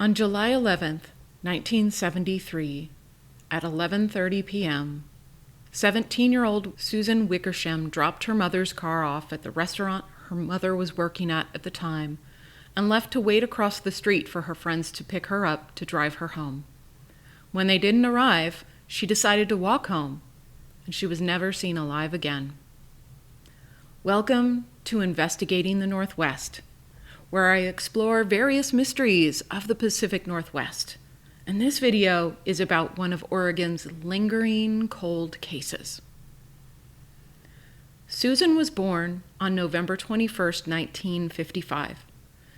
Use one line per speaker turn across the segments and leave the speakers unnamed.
On July 11th, 1973, at 11:30 p.m., 17-year-old Susan Wickersham dropped her mother's car off at the restaurant her mother was working at the time and left to wait across the street for her friends to pick her up to drive her home. When they didn't arrive, she decided to walk home, and she was never seen alive again. Welcome to Investigating the Northwest, where I explore various mysteries of the Pacific Northwest. And this video is about one of Oregon's lingering cold cases. Susan was born on November 21st, 1955.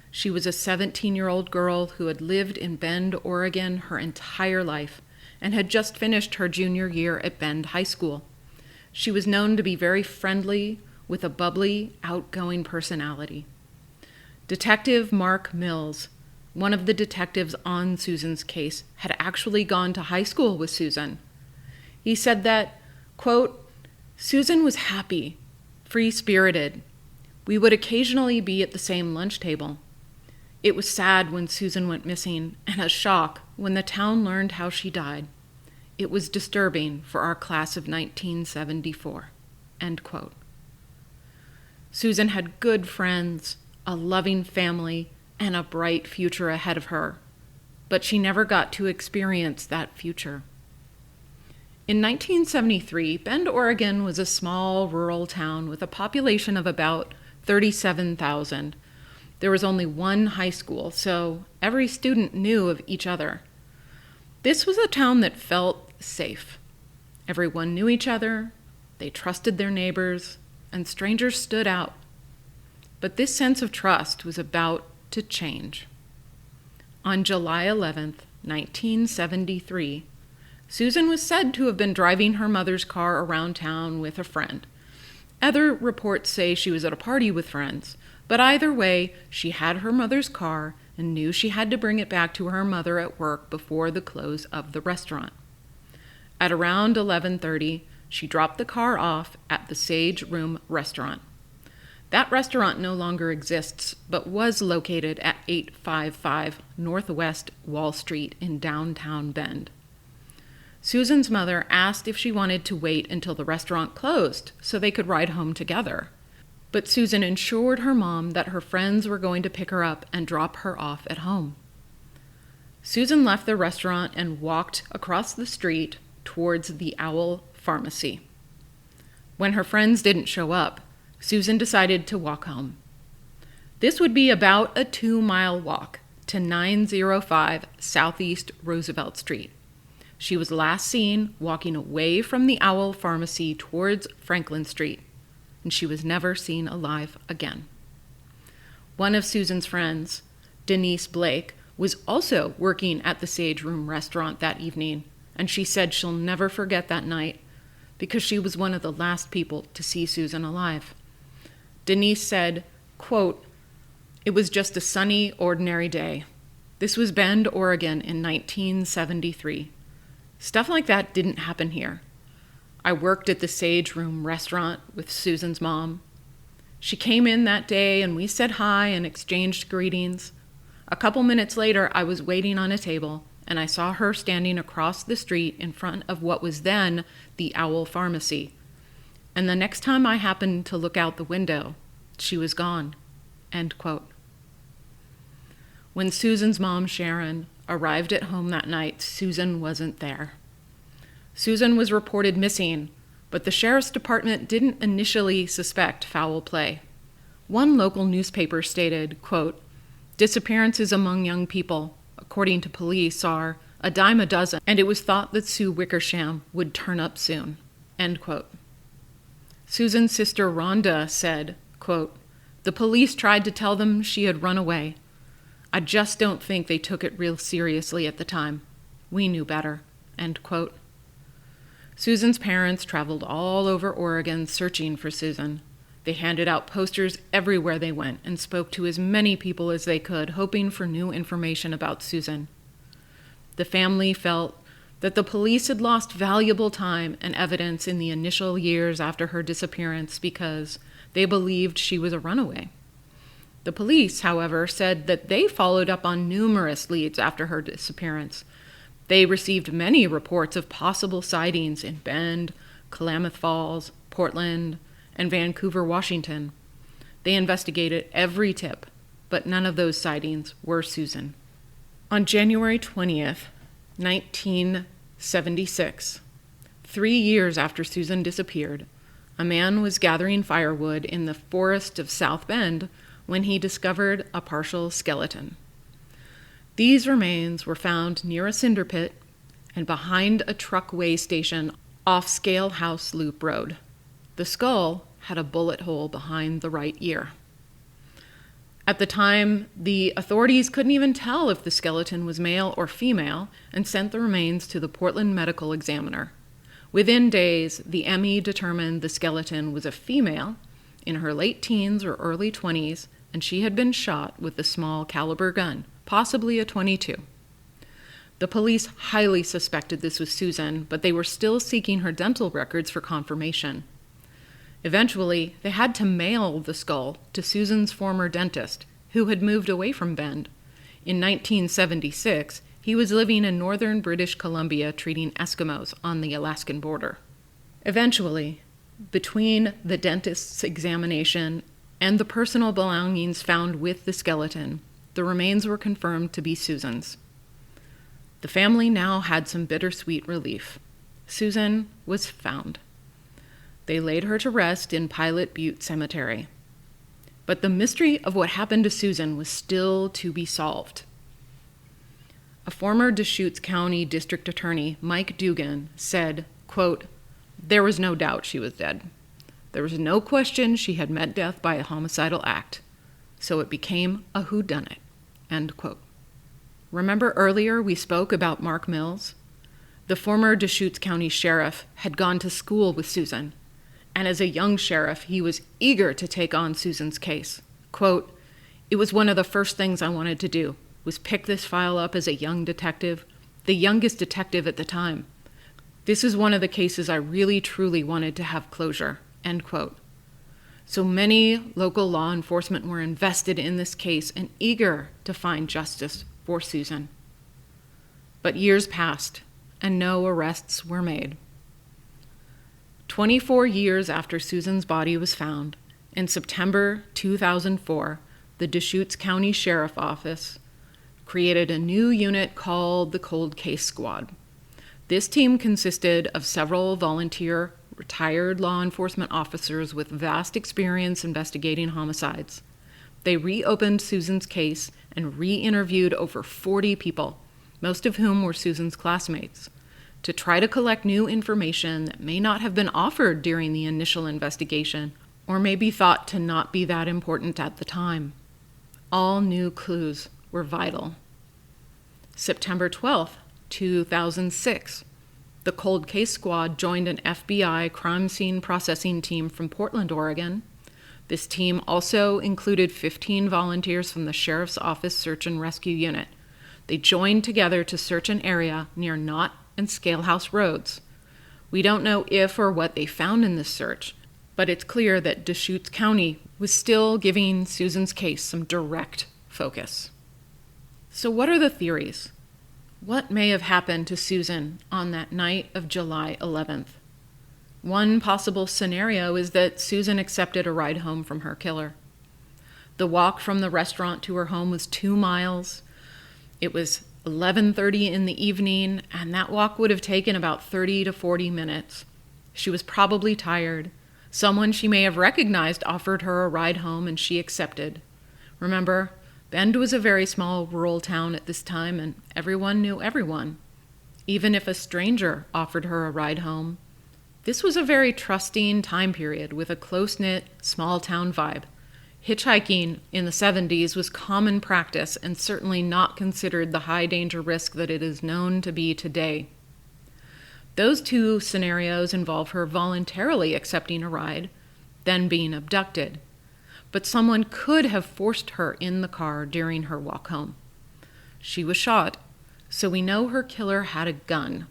She was a 17-year-old girl who had lived in Bend, Oregon her entire life and had just finished her junior year at Bend High School. She was known to be very friendly, with a bubbly, outgoing personality. Detective Mark Mills, one of the detectives on Susan's case, had actually gone to high school with Susan. He said that, quote, "Susan was happy, free-spirited. We would occasionally be at the same lunch table. It was sad when Susan went missing, and a shock when the town learned how she died. It was disturbing for our class of 1974, end quote. Susan had good friends, a loving family, and a bright future ahead of her, but she never got to experience that future. In 1973, Bend, Oregon was a small rural town with a population of about 37,000. There was only one high school, so every student knew of each other. This was a town that felt safe. Everyone knew each other, they trusted their neighbors, and strangers stood out. But this sense of trust was about to change. On July 11th, 1973, Susan was said to have been driving her mother's car around town with a friend. Other reports say she was at a party with friends, but either way, she had her mother's car and knew she had to bring it back to her mother at work before the close of the restaurant. At around 11:30, she dropped the car off at the Sage Room restaurant. That restaurant no longer exists, but was located at 855 Northwest Wall Street in downtown Bend. Susan's mother asked if she wanted to wait until the restaurant closed so they could ride home together. But Susan assured her mom that her friends were going to pick her up and drop her off at home. Susan left the restaurant and walked across the street towards the Owl Pharmacy. When her friends didn't show up, Susan decided to walk home. This would be about a 2-mile walk to 905 Southeast Roosevelt Street. She was last seen walking away from the Owl Pharmacy towards Franklin Street, and she was never seen alive again. One of Susan's friends, Denise Blake, was also working at the Sage Room restaurant that evening, and she said she'll never forget that night because she was one of the last people to see Susan alive. Denise said, quote, "It was just a sunny, ordinary day. This was Bend, Oregon in 1973. Stuff like that didn't happen here. I worked at the Sage Room restaurant with Susan's mom. She came in that day and we said hi and exchanged greetings. A couple minutes later, I was waiting on a table and I saw her standing across the street in front of what was then the Owl Pharmacy. And the next time I happened to look out the window, she was gone," end quote. When Susan's mom, Sharon, arrived at home that night, Susan wasn't there. Susan was reported missing, but the sheriff's department didn't initially suspect foul play. One local newspaper stated, quote, "Disappearances among young people, according to police, are a dime a dozen, and it was thought that Sue Wickersham would turn up soon," end quote. Susan's sister Rhonda said, quote, "The police tried to tell them she had run away. I just don't think they took it real seriously at the time. We knew better," end quote. Susan's parents traveled all over Oregon searching for Susan. They handed out posters everywhere they went and spoke to as many people as they could, hoping for new information about Susan. The family felt that the police had lost valuable time and evidence in the initial years after her disappearance because they believed she was a runaway. The police, however, said that they followed up on numerous leads after her disappearance. They received many reports of possible sightings in Bend, Klamath Falls, Portland, and Vancouver, Washington. They investigated every tip, but none of those sightings were Susan. On January 20th, 1976, 3 years after Susan disappeared, a man was gathering firewood in the forest of South Bend when he discovered a partial skeleton. These remains were found near a cinder pit and behind a truck weigh station off Scale House Loop Road. The skull had a bullet hole behind the right ear. At the time, the authorities couldn't even tell if the skeleton was male or female and sent the remains to the Portland Medical Examiner. Within days, the ME determined the skeleton was a female in her late teens or early 20s, and she had been shot with a small caliber gun, possibly a .22. The police highly suspected this was Susan, but they were still seeking her dental records for confirmation. Eventually, they had to mail the skull to Susan's former dentist, who had moved away from Bend. In 1976, he was living in northern British Columbia treating Eskimos on the Alaskan border. Eventually, between the dentist's examination and the personal belongings found with the skeleton, the remains were confirmed to be Susan's. The family now had some bittersweet relief. Susan was found. They laid her to rest in Pilot Butte Cemetery. But the mystery of what happened to Susan was still to be solved. A former Deschutes County District Attorney, Mike Dugan, said, quote, "There was no doubt she was dead. There was no question she had met death by a homicidal act. So it became a whodunit," end quote. Remember earlier we spoke about Mark Mills? The former Deschutes County sheriff had gone to school with Susan, and as a young sheriff, he was eager to take on Susan's case. Quote, "It was one of the first things I wanted to do, was pick this file up as a young detective, the youngest detective at the time. This is one of the cases I really truly wanted to have closure," end quote. So many local law enforcement were invested in this case and eager to find justice for Susan. But years passed, and no arrests were made. 24 years after Susan's body was found, in September 2004, the Deschutes County Sheriff Office created a new unit called the Cold Case Squad. This team consisted of several volunteer, retired law enforcement officers with vast experience investigating homicides. They reopened Susan's case and re-interviewed over 40 people, most of whom were Susan's classmates, to try to collect new information that may not have been offered during the initial investigation or may be thought to not be that important at the time. All new clues were vital. September 12th, 2006, the Cold Case Squad joined an FBI crime scene processing team from Portland, Oregon. This team also included 15 volunteers from the Sheriff's Office Search and Rescue Unit. They joined together to search an area near Knott and Scalehouse Roads. We don't know if or what they found in this search, but it's clear that Deschutes County was still giving Susan's case some direct focus. So what are the theories? What may have happened to Susan on that night of July 11th? One possible scenario is that Susan accepted a ride home from her killer. The walk from the restaurant to her home was 2 miles. It was 11:30 in the evening, and that walk would have taken about 30 to 40 minutes. She was probably tired. Someone she may have recognized offered her a ride home, and she accepted. Remember, Bend was a very small rural town at this time, and everyone knew everyone. Even if a stranger offered her a ride home, this was a very trusting time period with a close-knit, small-town vibe. Hitchhiking in the 70s was common practice and certainly not considered the high-danger risk that it is known to be today. Those two scenarios involve her voluntarily accepting a ride, then being abducted. But someone could have forced her in the car during her walk home. She was shot, so we know her killer had a gun.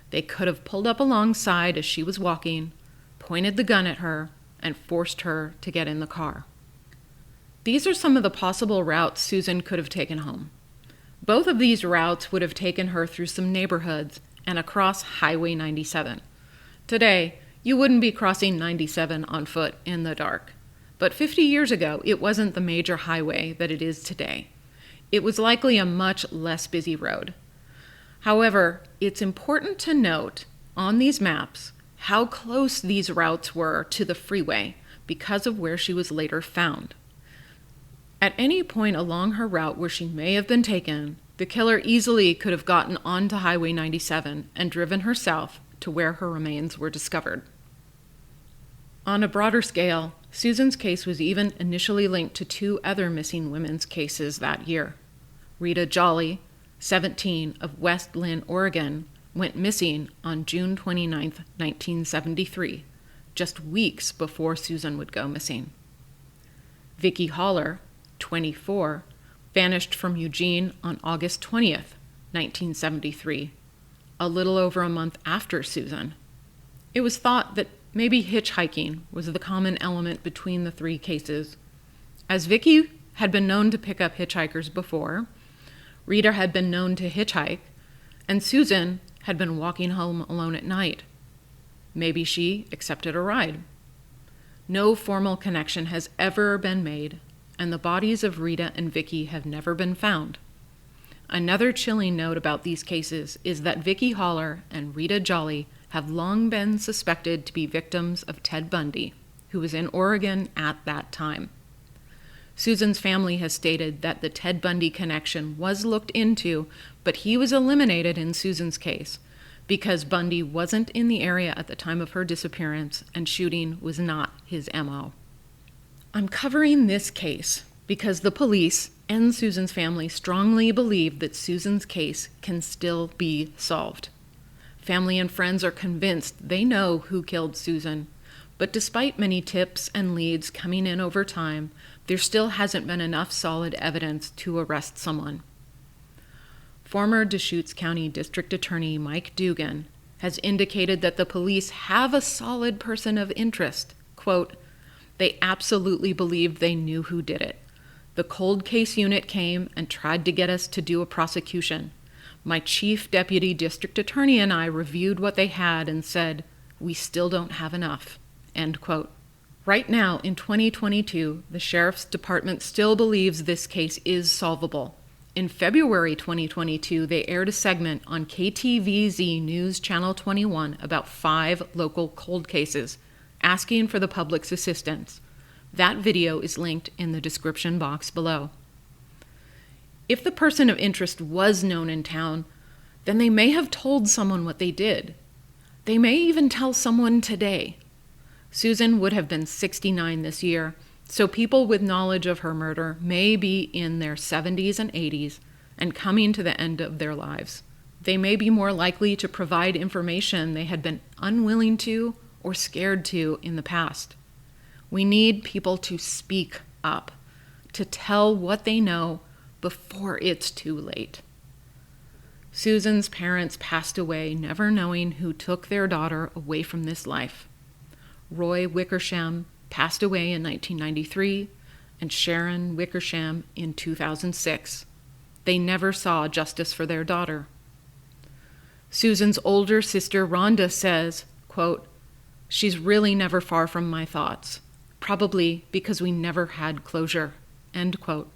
They could have pulled up alongside as she was walking, pointed the gun at her, and forced her to get in the car. These are some of the possible routes Susan could have taken home. Both of these routes would have taken her through some neighborhoods and across Highway 97. Today, you wouldn't be crossing 97 on foot in the dark. But 50 years ago, it wasn't the major highway that it is today. It was likely a much less busy road. However, it's important to note on these maps how close these routes were to the freeway because of where she was later found. At any point along her route where she may have been taken, the killer easily could have gotten onto Highway 97 and driven her south to where her remains were discovered. On a broader scale, Susan's case was even initially linked to two other missing women's cases that year. Rita Jolly, 17, of West Lynn, Oregon, went missing on June 29, 1973, just weeks before Susan would go missing. Vicki Haller, 24, vanished from Eugene on August 20th, 1973, a little over a month after Susan. It was thought that maybe hitchhiking was the common element between the three cases. As Vicki had been known to pick up hitchhikers before, Rita had been known to hitchhike, and Susan had been walking home alone at night. Maybe she accepted a ride. No formal connection has ever been made, and the bodies of Rita and Vicki have never been found. Another chilling note about these cases is that Vicki Haller and Rita Jolly have long been suspected to be victims of Ted Bundy, who was in Oregon at that time. Susan's family has stated that the Ted Bundy Connection was looked into, but he was eliminated in Susan's case because Bundy wasn't in the area at the time of her disappearance and shooting was not his MO. I'm covering this case because the police and Susan's family strongly believe that Susan's case can still be solved. Family and friends are convinced they know who killed Susan, but despite many tips and leads coming in over time, there still hasn't been enough solid evidence to arrest someone. Former Deschutes County District Attorney Mike Dugan has indicated that the police have a solid person of interest. Quote, "They absolutely believed they knew who did it. The cold case unit came and tried to get us to do a prosecution. My chief deputy district attorney and I reviewed what they had and said, we still don't have enough." End quote. Right now, in 2022, the Sheriff's Department still believes this case is solvable. In February 2022, they aired a segment on KTVZ News Channel 21 about 5 local cold cases, asking for the public's assistance. That video is linked in the description box below. If the person of interest was known in town, then they may have told someone what they did. They may even tell someone today. Susan would have been 69 this year, so people with knowledge of her murder may be in their 70s and 80s and coming to the end of their lives. They may be more likely to provide information they had been unwilling to or scared to in the past. We need people to speak up, to tell what they know before it's too late. Susan's parents passed away never knowing who took their daughter away from this life. Roy Wickersham passed away in 1993 and Sharon Wickersham in 2006. They never saw justice for their daughter. Susan's older sister Rhonda says, quote, "She's really never far from my thoughts, probably because we never had closure." End quote.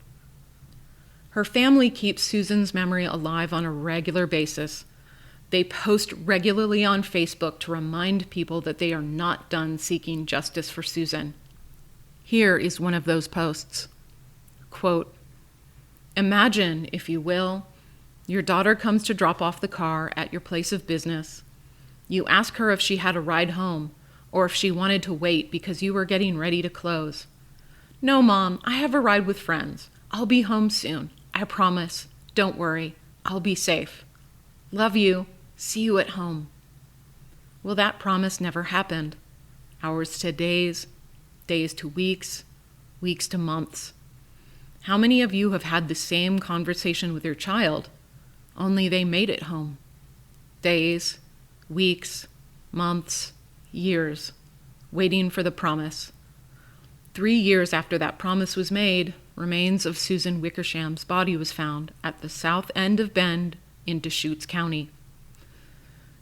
Her family keeps Susan's memory alive on a regular basis. They post regularly on Facebook to remind people that they are not done seeking justice for Susan. Here is one of those posts. Quote, "Imagine, if you will, your daughter comes to drop off the car at your place of business. You ask her if she had a ride home or if she wanted to wait because you were getting ready to close. 'No, Mom, I have a ride with friends. I'll be home soon. I promise. Don't worry. I'll be safe. Love you. See you at home.' Well, that promise never happened. Hours to days, days to weeks, weeks to months. How many of you have had the same conversation with your child, only they made it home? Days, weeks, months, years, waiting for the promise. 3 years after that promise was made, remains of Susan Wickersham's body was found at the south end of Bend in Deschutes County.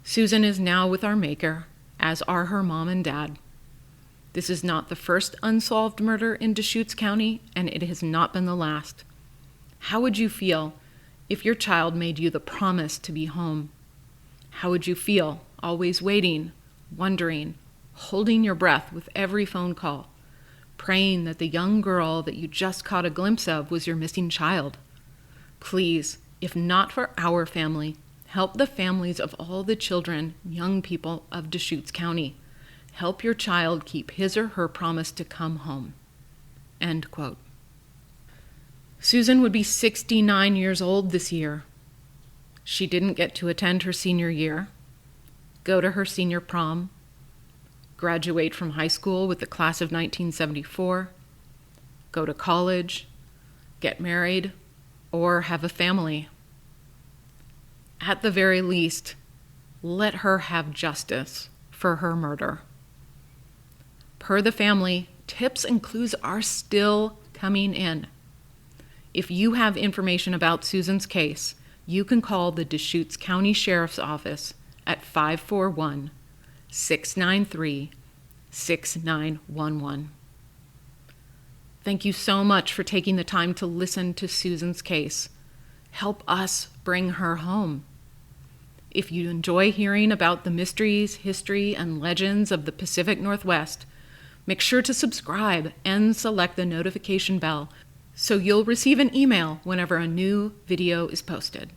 Susan is now with our Maker, as are her mom and dad. This is not the first unsolved murder in Deschutes County, and it has not been the last. How would you feel if your child made you the promise to be home? How would you feel, always waiting, wondering, holding your breath with every phone call, praying that the young girl that you just caught a glimpse of was your missing child? Please, if not for our family, help the families of all the children, young people of Deschutes County. Help your child keep his or her promise to come home." End quote. Susan would be 69 years old this year. She didn't get to attend her senior year, go to her senior prom, graduate from high school with the class of 1974, go to college, get married, or have a family. At the very least, let her have justice for her murder. Per the family, tips and clues are still coming in. If you have information about Susan's case, you can call the Deschutes County Sheriff's Office at 541-693-6911. Thank you so much for taking the time to listen to Susan's case. Help us bring her home. If you enjoy hearing about the mysteries, history, and legends of the Pacific Northwest, make sure to subscribe and select the notification bell so you'll receive an email whenever a new video is posted.